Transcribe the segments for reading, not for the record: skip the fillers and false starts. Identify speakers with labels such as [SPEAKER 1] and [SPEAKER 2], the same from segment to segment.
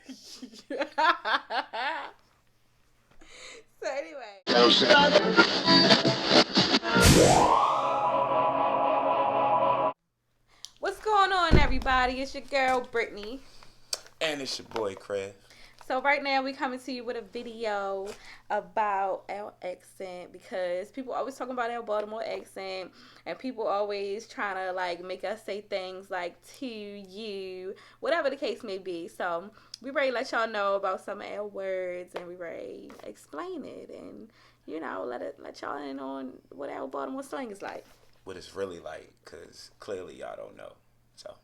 [SPEAKER 1] So anyway. What's going on, everybody? It's your girl, Brittany.
[SPEAKER 2] And it's your boy, Craig.
[SPEAKER 1] So right now we coming to you with a video about our accent because people always talking about our Baltimore accent and people always trying to like make us say things like to you, whatever the case may be. So we ready to let y'all know about some of our words and we ready to explain it and let y'all in on what our Baltimore slang is like.
[SPEAKER 2] What it's really like, because clearly y'all don't know. So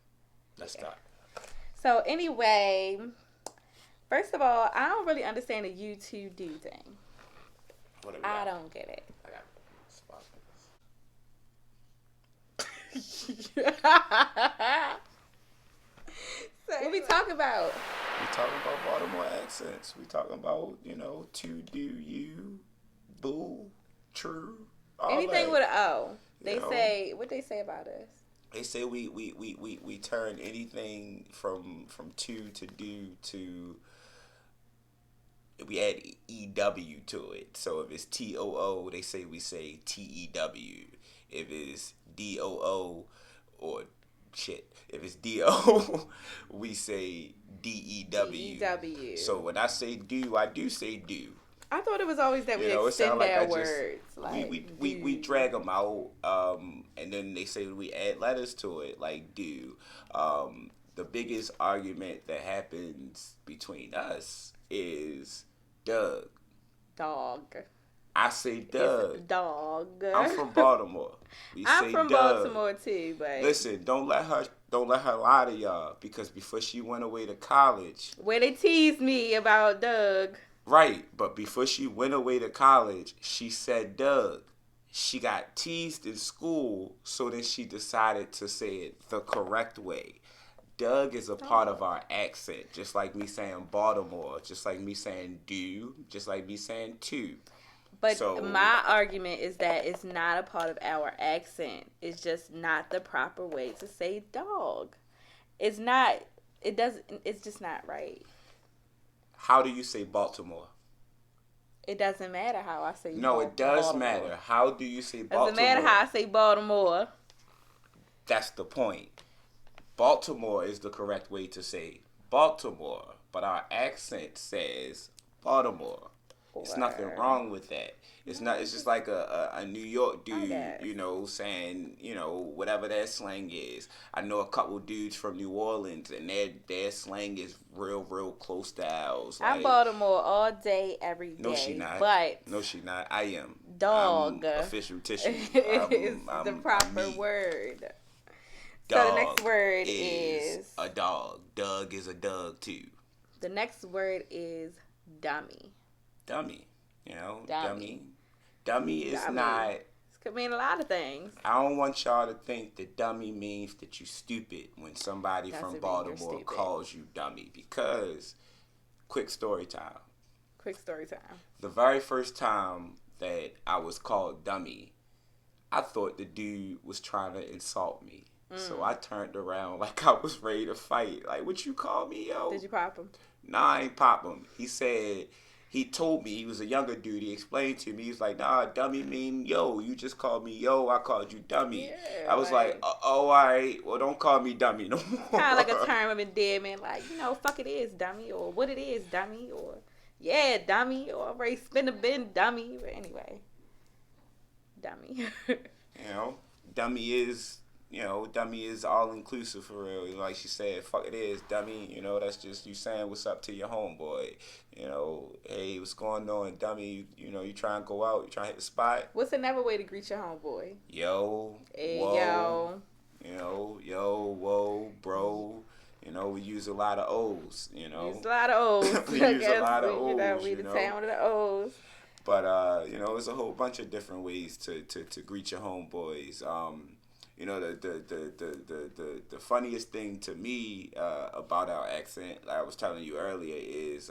[SPEAKER 2] let's start.
[SPEAKER 1] So anyway, first of all, I don't really understand the you two do thing.
[SPEAKER 2] What
[SPEAKER 1] I don't get it.
[SPEAKER 2] I got spots
[SPEAKER 1] What we talk about?
[SPEAKER 2] We talking about Baltimore accents. We talking about, to, do, you, boo, true, all
[SPEAKER 1] Anything
[SPEAKER 2] that.
[SPEAKER 1] with an O. They
[SPEAKER 2] You know?
[SPEAKER 1] say, what they say about us?
[SPEAKER 2] They say we turn anything from to do to, we add EW to it. So if it's TOO, they say we say TEW. If it's DOO or shit, if it's DO, we say DEW.
[SPEAKER 1] DEW.
[SPEAKER 2] So when I say do, I do say do.
[SPEAKER 1] I thought it was always that we
[SPEAKER 2] It
[SPEAKER 1] extend
[SPEAKER 2] sound like
[SPEAKER 1] our
[SPEAKER 2] I just
[SPEAKER 1] words. Like
[SPEAKER 2] we drag them out, and then they say we add letters to it, like do. The biggest argument that happens between us is Doug.
[SPEAKER 1] Dog.
[SPEAKER 2] I say Doug.
[SPEAKER 1] It's dog.
[SPEAKER 2] I'm from Baltimore.
[SPEAKER 1] I'm from
[SPEAKER 2] Doug.
[SPEAKER 1] Baltimore too, but
[SPEAKER 2] Listen, don't let her lie to y'all, because before she went away to college,
[SPEAKER 1] where they teased me about Doug.
[SPEAKER 2] right, but before she went away to college, she said Doug. She got teased in school, so then she decided to say it the correct way. Doug is a part of our accent, just like me saying Baltimore, just like me saying do, just like me saying to.
[SPEAKER 1] But
[SPEAKER 2] So,
[SPEAKER 1] my argument is that it's not a part of our accent. It's just not the proper way to say dog. It's not. It doesn't. It's just not right.
[SPEAKER 2] how do you say Baltimore?
[SPEAKER 1] It doesn't matter how I say.
[SPEAKER 2] No, it does
[SPEAKER 1] Baltimore.
[SPEAKER 2] matter. How do you say Baltimore?
[SPEAKER 1] Doesn't matter how I say Baltimore.
[SPEAKER 2] That's the point. Baltimore is the correct way to say Baltimore, but our accent says Baltimore. It's nothing wrong with that. It's not. It's just like a New York dude, saying, whatever their slang is. I know a couple dudes from New Orleans, and their slang is real close to ours.
[SPEAKER 1] I'm Baltimore all day, every day.
[SPEAKER 2] No, she not.
[SPEAKER 1] But
[SPEAKER 2] no, she not. I am.
[SPEAKER 1] Dog.
[SPEAKER 2] I'm official tissue.
[SPEAKER 1] Is the proper word.
[SPEAKER 2] Dog
[SPEAKER 1] so the next word is
[SPEAKER 2] a dog. Doug is a Doug too.
[SPEAKER 1] The next word is dummy.
[SPEAKER 2] Dummy.
[SPEAKER 1] Dummy.
[SPEAKER 2] Dummy is not.
[SPEAKER 1] It could mean a lot of things.
[SPEAKER 2] I don't want y'all to think that dummy means that you stupid when somebody from Baltimore calls you dummy. Because, quick story time. The very first time that I was called dummy, I thought the dude was trying to insult me. So I turned around like I was ready to fight. Like, what you call me, yo?
[SPEAKER 1] Did you pop him?
[SPEAKER 2] Nah, I ain't pop him. He told me, he was a younger dude, he explained to me, he was like, nah, dummy mean yo. You just called me yo, I called you dummy.
[SPEAKER 1] Yeah,
[SPEAKER 2] I was like, oh, all right, well, don't call me dummy no more.
[SPEAKER 1] Kind of like a term of endearment, like, fuck it is, dummy, or what it is, dummy, or yeah, dummy, or already spin a bin, dummy. But anyway, dummy.
[SPEAKER 2] Dummy is all inclusive for real. Like she said, fuck it is, dummy. That's just you saying what's up to your homeboy. Hey, what's going on, dummy? You try and go out, you try to hit the spot.
[SPEAKER 1] What's another way to greet your homeboy?
[SPEAKER 2] Yo,
[SPEAKER 1] hey,
[SPEAKER 2] whoa, yo, whoa, bro. We use a lot of O's.
[SPEAKER 1] Use a lot of O's.
[SPEAKER 2] We use a lot of O's.
[SPEAKER 1] We the town of the O's.
[SPEAKER 2] But there's a whole bunch of different ways to greet your homeboys. The funniest thing to me about our accent, like I was telling you earlier, is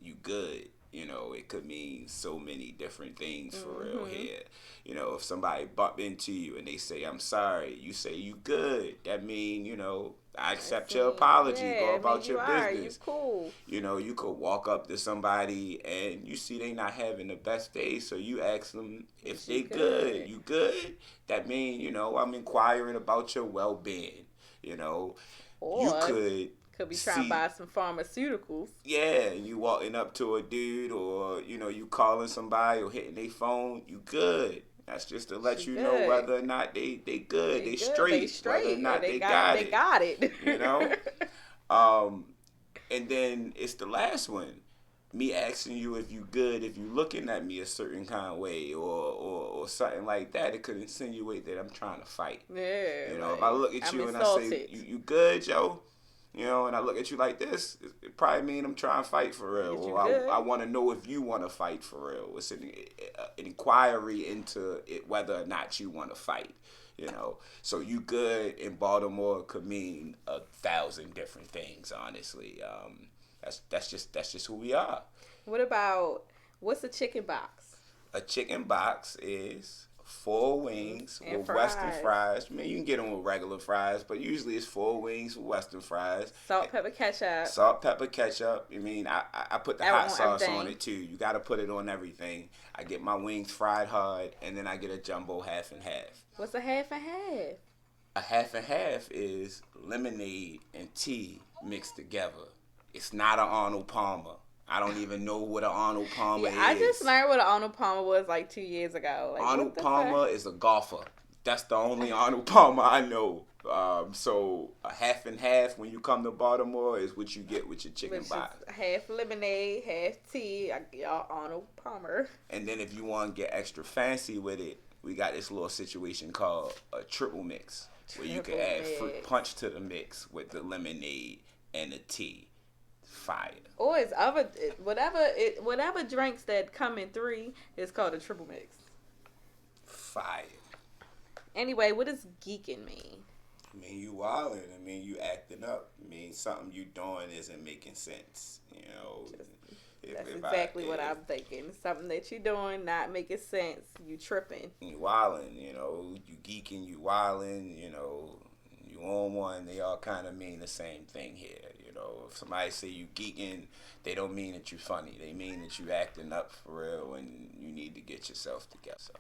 [SPEAKER 2] you good. It could mean so many different things for real here. If somebody bump into you and they say, I'm sorry, you say you good. That mean, I accept your apology.
[SPEAKER 1] Yeah,
[SPEAKER 2] Go
[SPEAKER 1] I mean,
[SPEAKER 2] about
[SPEAKER 1] you
[SPEAKER 2] your
[SPEAKER 1] are. You
[SPEAKER 2] business.
[SPEAKER 1] cool.
[SPEAKER 2] You know, you could walk up to somebody and you see they not having the best day, so you ask them if they good. You good? That mean, you know, I'm inquiring about your well-being. You know, you
[SPEAKER 1] Or could be trying to
[SPEAKER 2] see,
[SPEAKER 1] buy some pharmaceuticals.
[SPEAKER 2] yeah, you walking up to a dude or, you know, you calling somebody or hitting their phone, you good. That's just to let
[SPEAKER 1] She
[SPEAKER 2] you know
[SPEAKER 1] good.
[SPEAKER 2] whether or not they good,
[SPEAKER 1] They
[SPEAKER 2] they
[SPEAKER 1] good. They
[SPEAKER 2] straight, whether or
[SPEAKER 1] straight. Or
[SPEAKER 2] not
[SPEAKER 1] they
[SPEAKER 2] they
[SPEAKER 1] got
[SPEAKER 2] got
[SPEAKER 1] they
[SPEAKER 2] it,
[SPEAKER 1] got it.
[SPEAKER 2] you know? Um, and then it's the last one. Me asking you if you good, if you looking at me a certain kind of way or something like that, it could insinuate that I'm trying to fight.
[SPEAKER 1] Yeah,
[SPEAKER 2] You know,
[SPEAKER 1] like,
[SPEAKER 2] if I look at
[SPEAKER 1] I'm
[SPEAKER 2] you and I say,
[SPEAKER 1] insulted.
[SPEAKER 2] you good, Joe? You know, and I look at you like this, it probably mean I'm trying to fight for real.
[SPEAKER 1] Is you
[SPEAKER 2] Or
[SPEAKER 1] good?
[SPEAKER 2] I want to know if you want to fight for real. It's an inquiry into it, whether or not you want to fight. You know, so you good in Baltimore could mean 1,000 different things. Honestly, that's just who we are.
[SPEAKER 1] What about what's a chicken box?
[SPEAKER 2] A chicken box is four wings
[SPEAKER 1] And
[SPEAKER 2] with Western
[SPEAKER 1] fries.
[SPEAKER 2] fries. I mean, you can get them with regular fries, but usually it's four wings with Western fries.
[SPEAKER 1] Salt, pepper, ketchup.
[SPEAKER 2] Salt, pepper, ketchup. I mean, I put the hot sauce
[SPEAKER 1] Everything.
[SPEAKER 2] on it too. You got to put it on everything. I get my wings fried hard, and then I get a jumbo half and half.
[SPEAKER 1] What's a half and half?
[SPEAKER 2] A half and half is lemonade and tea mixed together. It's not an Arnold Palmer. I don't even know what an Arnold Palmer is.
[SPEAKER 1] I just learned what an Arnold Palmer was like 2 years ago. Like,
[SPEAKER 2] Arnold Palmer is a golfer. That's the only Arnold Palmer I know. So a half and half when you come to Baltimore is what you get with your chicken box.
[SPEAKER 1] Half lemonade, half tea. Y'all Arnold Palmer.
[SPEAKER 2] And then if you want to get extra fancy with it, we got this little situation called a triple mix, where you can add fruit punch to the mix with the lemonade and the tea. Fire.
[SPEAKER 1] Or it's whatever drinks that come in 3 is called a triple mix.
[SPEAKER 2] Fire.
[SPEAKER 1] Anyway, what does geeking mean?
[SPEAKER 2] I mean, you wilding. I mean, you acting up. I mean, something you doing isn't making sense. You know.
[SPEAKER 1] That's exactly what I'm thinking. Something that you're doing not making sense. You tripping.
[SPEAKER 2] You wilding. You know. You geeking. You wilding. You know. You on one. They all kind of mean the same thing here. You know. If somebody say you geeking, they don't mean that you funny. They mean that you acting up for real and you need to get yourself together. So.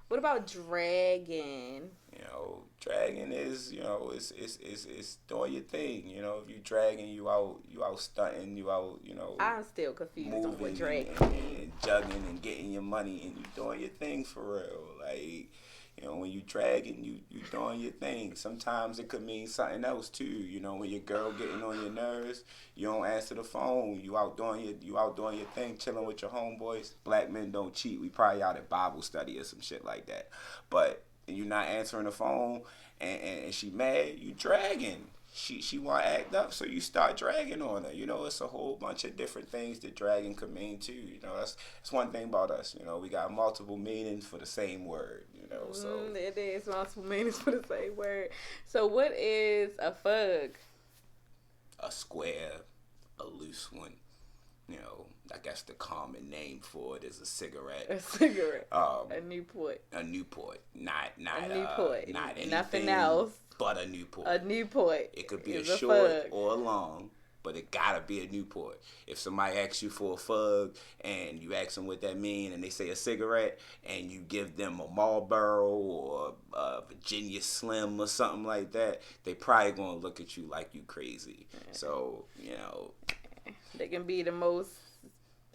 [SPEAKER 1] What about dragging?
[SPEAKER 2] You know, dragging is, you know, it's doing your thing. You know, if you dragging, you out stunting, you out, you know.
[SPEAKER 1] I'm still confused on what dragging
[SPEAKER 2] and jugging and getting your money and you doing your thing for real. Like, you know, when you dragging, you doing your thing. Sometimes it could mean something else too. You know, when your girl getting on your nerves, you don't answer the phone. You out doing your thing, chilling with your homeboys. Black men don't cheat. We probably out at Bible study or some shit like that. But you not answering the phone and she mad, you dragging. She want to act up, so you start dragging on her. You know, it's a whole bunch of different things that dragging could mean too. You know, that's one thing about us. You know, we got multiple meanings for the same word. You know, so
[SPEAKER 1] it is multiple meanings for the same word. So, what is a fug?
[SPEAKER 2] A square, a loose one. You know, I guess the common name for it is a cigarette.
[SPEAKER 1] A cigarette.
[SPEAKER 2] A
[SPEAKER 1] Newport.
[SPEAKER 2] A Newport. Not
[SPEAKER 1] a Newport.
[SPEAKER 2] Not anything.
[SPEAKER 1] Nothing else.
[SPEAKER 2] But a Newport.
[SPEAKER 1] A Newport.
[SPEAKER 2] It could be a short or a long, but it gotta be a Newport. If somebody asks you for a fug and you ask them what that mean and they say a cigarette and you give them a Marlboro or a Virginia Slim or something like that, they probably gonna look at you like you crazy. So, you know.
[SPEAKER 1] They can be the most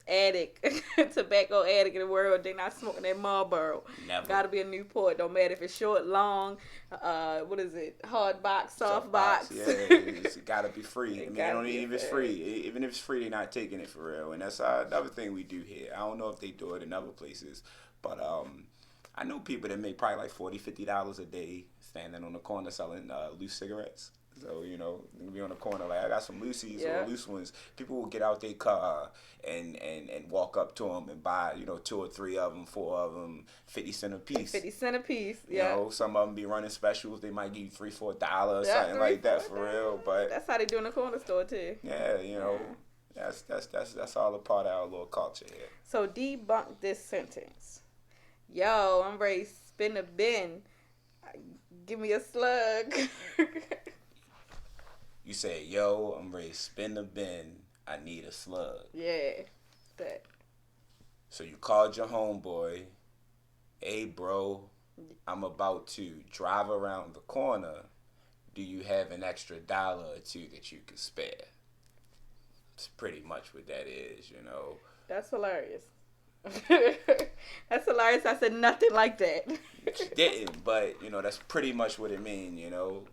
[SPEAKER 1] tobacco addict in the world. They're not smoking that Marlboro.
[SPEAKER 2] Never.
[SPEAKER 1] Gotta be a Newport. Don't matter if it's short, long, what is it? Hard box, soft box.
[SPEAKER 2] Yeah, it's gotta be free. I mean, I don't even if it's free. Even if it's free, they're not taking it for real. And that's another thing we do here. I don't know if they do it in other places, but I know people that make probably like $40, $50 a day standing on the corner selling loose cigarettes. So, you know, be on the corner like, I got some loosies or loose ones. People will get out their car and walk up to them and buy, you know, 2 or 3 of them, 4 of them, 50 cents a piece.
[SPEAKER 1] 50 cents a piece,
[SPEAKER 2] You know, some of them be running specials. They might give you $3, $4, something like that for real. But
[SPEAKER 1] that's how they do in the corner store too.
[SPEAKER 2] Yeah, you know, that's all a part of our little culture here.
[SPEAKER 1] So debunk this sentence. Yo, I'm ready to spin a bin. Give me a slug.
[SPEAKER 2] You say, yo, I'm ready to spin the bin. I need a slug.
[SPEAKER 1] Yeah. That.
[SPEAKER 2] So you called your homeboy. Hey, bro, I'm about to drive around the corner. Do you have an extra $1 or $2 that you can spare? It's pretty much what that is, you know.
[SPEAKER 1] That's hilarious. That's hilarious. I said nothing like that.
[SPEAKER 2] She didn't, but, you know, that's pretty much what it means, you know.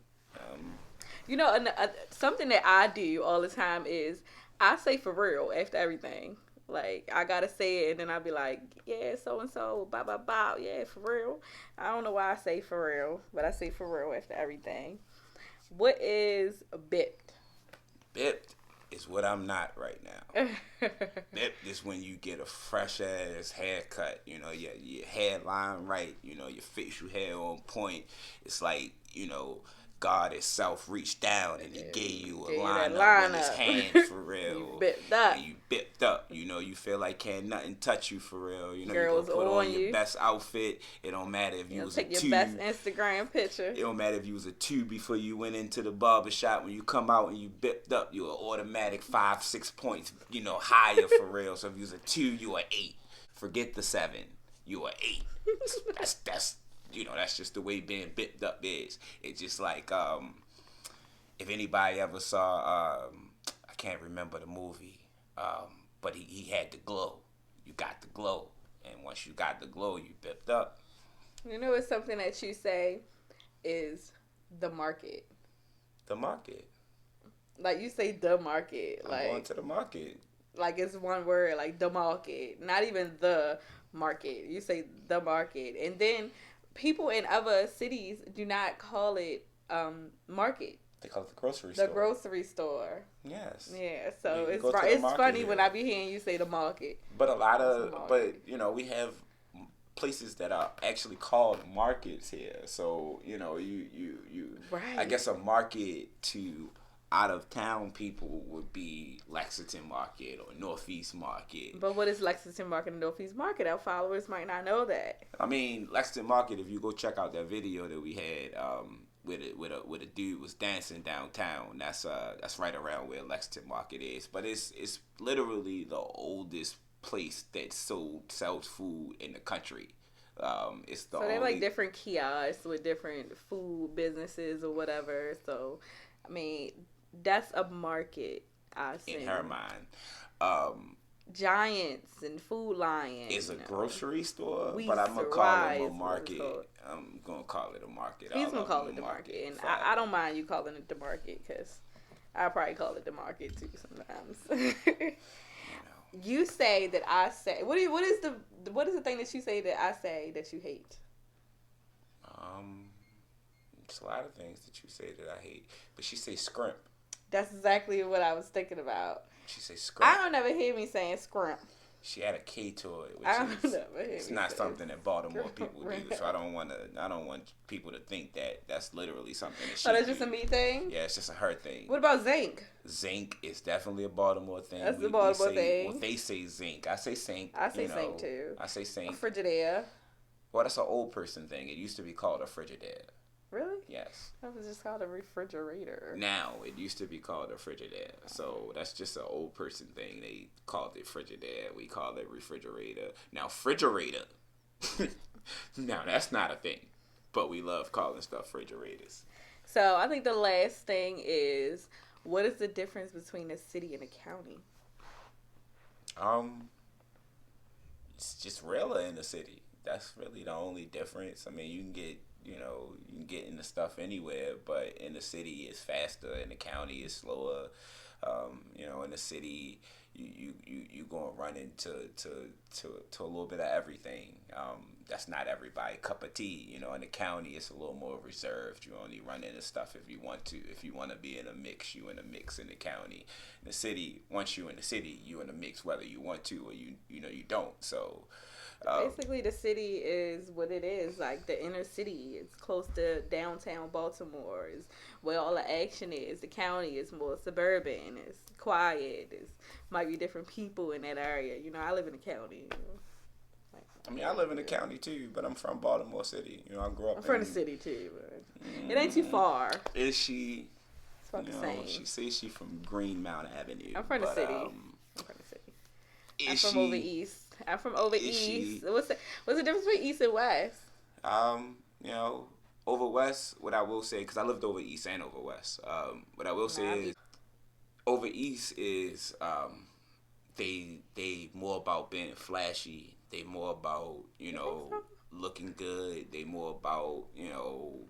[SPEAKER 1] You know, something that I do all the time is I say for real after everything. Like, I gotta say it, and then I'll be like, yeah, so-and-so, blah, blah, blah, yeah, for real. I don't know why I say for real, but I say for real after everything. What is bipped?
[SPEAKER 2] Bipped is what I'm not right now. Bipped is when you get a fresh-ass haircut, you know, your hairline right, you know, your facial hair on point. It's like, you know, God itself reached down and he gave you a line up with his hand for real.
[SPEAKER 1] You bipped up.
[SPEAKER 2] And you bipped up. You know, you feel like can't nothing touch you for real. You know,
[SPEAKER 1] Girls
[SPEAKER 2] you put on
[SPEAKER 1] you.
[SPEAKER 2] your best outfit. It don't matter if you was a 2.
[SPEAKER 1] Take your best Instagram picture.
[SPEAKER 2] It don't matter if you was a 2 before you went into the barbershop. When you come out and you bipped up, you an automatic 5-6 points, you know, higher for real. So if you was a 2, you an 8. Forget the 7. You an 8. That's you know, that's just the way being bipped up is. It's just like, if anybody ever saw, I can't remember the movie, but he had the glow. You got the glow. And once you got the glow, you bipped up.
[SPEAKER 1] You know, it's something that you say is the market.
[SPEAKER 2] The market.
[SPEAKER 1] Like, you say the market.
[SPEAKER 2] I'm going to the market.
[SPEAKER 1] Like, it's one word, like the market. Not even the market. You say the market. And then people in other cities do not call it market.
[SPEAKER 2] They call it the grocery store.
[SPEAKER 1] The grocery store.
[SPEAKER 2] Yes.
[SPEAKER 1] Yeah, so
[SPEAKER 2] it's
[SPEAKER 1] funny
[SPEAKER 2] here.
[SPEAKER 1] when I be hearing you say the market.
[SPEAKER 2] But you know, we have places that are actually called markets here. So, you know, you
[SPEAKER 1] right.
[SPEAKER 2] I guess a market to out of town people would be Lexington Market or Northeast Market.
[SPEAKER 1] But what is Lexington Market and Northeast Market? Our followers might not know that.
[SPEAKER 2] I mean, Lexington Market, if you go check out that video that we had with a dude was dancing downtown, that's right around where Lexington Market is. But it's literally the oldest place that sells food in the country. It's the
[SPEAKER 1] they have like different kiosks with different food businesses or whatever. So, I mean, that's a market, I think.
[SPEAKER 2] In her mind.
[SPEAKER 1] Giants and Food Lion.
[SPEAKER 2] Is a grocery store, but I'm going to call it a market. I'm going to call it a market.
[SPEAKER 1] He's going to call it the market. And I don't mind you calling it the market because I probably call it the market too sometimes. You say that I say. What is the thing that you say that I say that you hate?
[SPEAKER 2] It's a lot of things that you say that I hate, but she say scrimp.
[SPEAKER 1] That's exactly what I was thinking about.
[SPEAKER 2] She say scrimp.
[SPEAKER 1] I don't ever hear me saying scrimp.
[SPEAKER 2] She had a K to it, which it's not something that Baltimore people do. So I don't want people to think that that's literally something that she.
[SPEAKER 1] Oh, that's just a me thing.
[SPEAKER 2] Yeah, it's just a her thing.
[SPEAKER 1] What about zinc?
[SPEAKER 2] Zinc is definitely a Baltimore thing.
[SPEAKER 1] That's the Baltimore thing.
[SPEAKER 2] Well, they say zinc. I say sink.
[SPEAKER 1] I say sink too.
[SPEAKER 2] I say sink.
[SPEAKER 1] A Frigidaire.
[SPEAKER 2] Well, that's an old person thing. It used to be called a Frigidaire.
[SPEAKER 1] Really?
[SPEAKER 2] Yes.
[SPEAKER 1] That was just called a refrigerator.
[SPEAKER 2] Now, it used to be called a Frigidaire. So, that's just an old person thing. They called it Frigidaire. We call it refrigerator. Now, refrigerator. Now, that's not a thing. But we love calling stuff refrigerators.
[SPEAKER 1] So, I think the last thing is, what is the difference between a city and a county?
[SPEAKER 2] It's just realer in the city. That's really the only difference. I mean, you can get into stuff anywhere, but in the city it's faster, in the county it's slower. In the city you gonna run into a little bit of everything. That's not everybody cup of tea. In the county it's a little more reserved. You only run into stuff if you want to. If you want to be in a mix, you in a mix in the county. In the city, once you in the city, you in a mix whether you want to or you don't. So.
[SPEAKER 1] Basically, the city is what it is. Like the inner city, it's close to downtown Baltimore. Is where all the action is. The county is more suburban. It's quiet. It's might be different people in that area. I live in the county.
[SPEAKER 2] I live in the county too, but I'm from Baltimore City. I grew up.
[SPEAKER 1] I'm from the city too, but it ain't too far.
[SPEAKER 2] Is she?
[SPEAKER 1] It's about the same.
[SPEAKER 2] She says she from Greenmount Avenue.
[SPEAKER 1] I'm from the city. I'm from the city. I'm from over east. I'm from over east. What's the difference between east and west?
[SPEAKER 2] You know, over west, what I will say, because I lived over east and over west. What I will say is, over east is they more about being flashy. They more about, you know, looking good. They more about, you know,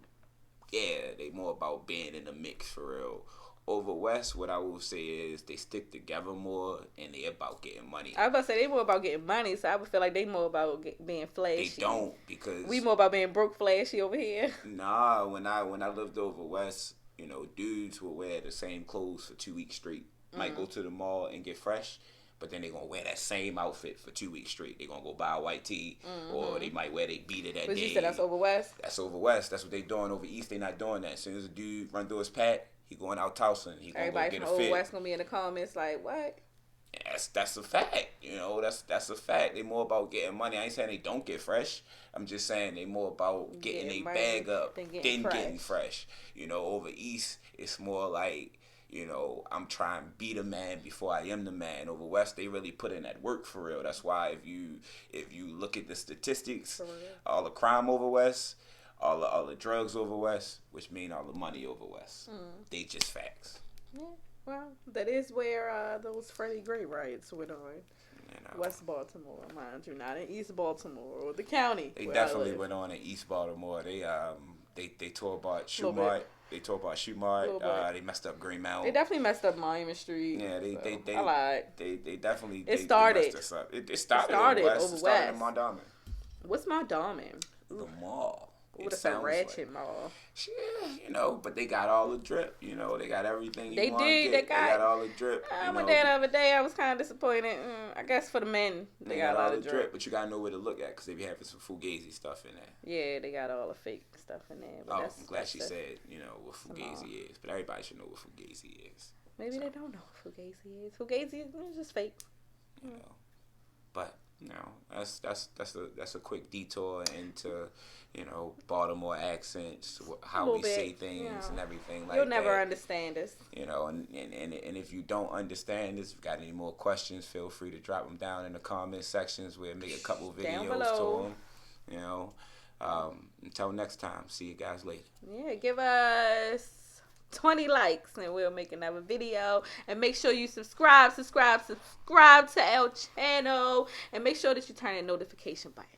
[SPEAKER 2] they more about being in the mix for real. Over west, what I will say is they stick together more and they about getting money.
[SPEAKER 1] I was about to say they more about getting money, so I would feel like they more about being flashy.
[SPEAKER 2] They don't, because
[SPEAKER 1] we more about being broke flashy over here.
[SPEAKER 2] Nah, when I lived over west, you know, dudes would wear the same clothes for 2 weeks straight. Might go to the mall and get fresh, but then they gonna wear that same outfit for 2 weeks straight. They gonna go buy a white tee, or they might wear they beater that day.
[SPEAKER 1] But you said that's over west?
[SPEAKER 2] That's over west. That's what they doing. Over east, they not doing that. As soon as a dude run through his pack, he going out tossing. He gonna
[SPEAKER 1] everybody
[SPEAKER 2] go get
[SPEAKER 1] from
[SPEAKER 2] a fit.
[SPEAKER 1] over west gonna be in the comments like, what?
[SPEAKER 2] That's a fact. You know, that's a fact. They more about getting money. I ain't saying they don't get fresh. I'm just saying they more about getting their bag up than getting fresh. You know, over east, it's more like, you know, I'm trying to be the man before I am the man. Over west, they really put in that work for real. That's why if you look at the statistics, all the crime over west, all the drugs over west, which mean all the money over west, they just facts.
[SPEAKER 1] Yeah, well, that is where those Freddie Gray riots went on. West Baltimore, mind you, not in East Baltimore or the county.
[SPEAKER 2] They definitely went on in East Baltimore. They tore apart Shoemart. They tore apart Shoemart. They messed up Greenmount.
[SPEAKER 1] They definitely messed up Monument Street.
[SPEAKER 2] Yeah, they definitely.
[SPEAKER 1] It started.
[SPEAKER 2] Messed us up. It started over west. It started in Mondawmin.
[SPEAKER 1] What's Mondawmin?
[SPEAKER 2] The mall.
[SPEAKER 1] What is a ratchet mall?
[SPEAKER 2] Yeah, you know, but they got all the drip. You know, they got everything.
[SPEAKER 1] They did. They got
[SPEAKER 2] all the drip.
[SPEAKER 1] I went there the other day. I was kind of disappointed. I guess for the men, they got all the drip.
[SPEAKER 2] But you gotta know where to look at, because they be having some fugazi stuff in there.
[SPEAKER 1] Yeah, they got all the fake stuff in there. But
[SPEAKER 2] I'm glad she said, you know, what fugazi is. But everybody should know what fugazi is.
[SPEAKER 1] Maybe they don't know what fugazi is. Fugazi is just fake.
[SPEAKER 2] You know, but you know, that's a quick detour into, you know, Baltimore accents, how we say things, and everything like that.
[SPEAKER 1] You'll never understand us.
[SPEAKER 2] You know, and if you don't understand this, if you got any more questions, feel free to drop them down in the comment sections. We'll make a couple videos to them. You know, until next time, see you guys later.
[SPEAKER 1] Yeah, give us 20 likes and we'll make another video, and make sure you subscribe to our channel, and make sure that you turn the notification button.